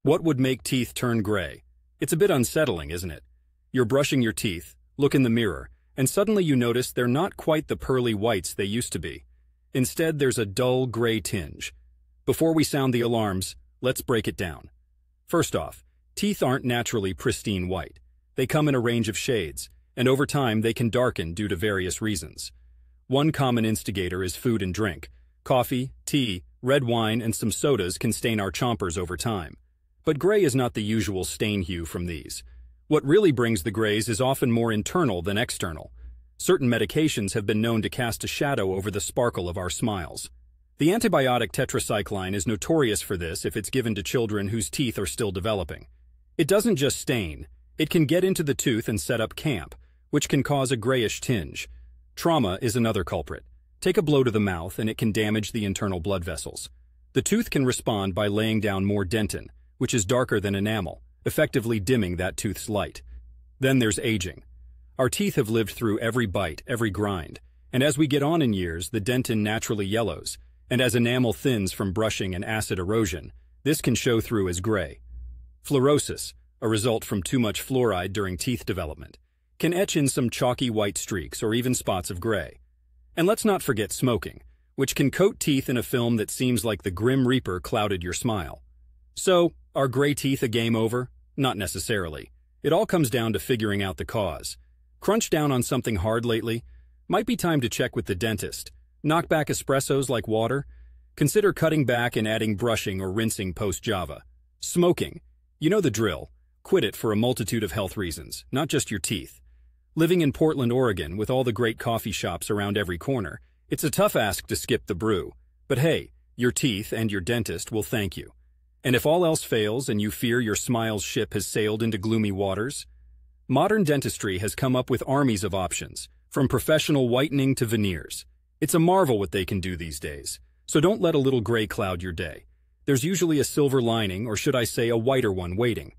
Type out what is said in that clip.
What would make teeth turn gray? It's a bit unsettling, isn't it? You're brushing your teeth, look in the mirror, and suddenly you notice they're not quite the pearly whites they used to be. Instead, there's a dull gray tinge. Before we sound the alarms, let's break it down. First off, teeth aren't naturally pristine white. They come in a range of shades, and over time they can darken due to various reasons. One common instigator is food and drink. Coffee, tea, red wine, and some sodas can stain our chompers over time. But gray is not the usual stain hue from these. What really brings the grays is often more internal than external. Certain medications have been known to cast a shadow over the sparkle of our smiles. The antibiotic tetracycline is notorious for this if it's given to children whose teeth are still developing. It doesn't just stain, it can get into the tooth and set up camp, which can cause a grayish tinge. Trauma is another culprit. Take a blow to the mouth and it can damage the internal blood vessels. The tooth can respond by laying down more dentin, which is darker than enamel, effectively dimming that tooth's light. Then there's aging. Our teeth have lived through every bite, every grind, and as we get on in years, the dentin naturally yellows, and as enamel thins from brushing and acid erosion, this can show through as gray. Fluorosis, a result from too much fluoride during teeth development, can etch in some chalky white streaks or even spots of gray. And let's not forget smoking, which can coat teeth in a film that seems like the Grim Reaper clouded your smile. So, are gray teeth a game over? Not necessarily. It all comes down to figuring out the cause. Crunch down on something hard lately? Might be time to check with the dentist. Knock back espressos like water? Consider cutting back and adding brushing or rinsing post-Java. Smoking. You know the drill. Quit it for a multitude of health reasons, not just your teeth. Living in Portland, Oregon, with all the great coffee shops around every corner, it's a tough ask to skip the brew. But hey, your teeth and your dentist will thank you. And if all else fails and you fear your smile's ship has sailed into gloomy waters, modern dentistry has come up with armies of options, from professional whitening to veneers. It's a marvel what they can do these days, so don't let a little gray cloud your day. There's usually a silver lining, or should I say a whiter one, waiting.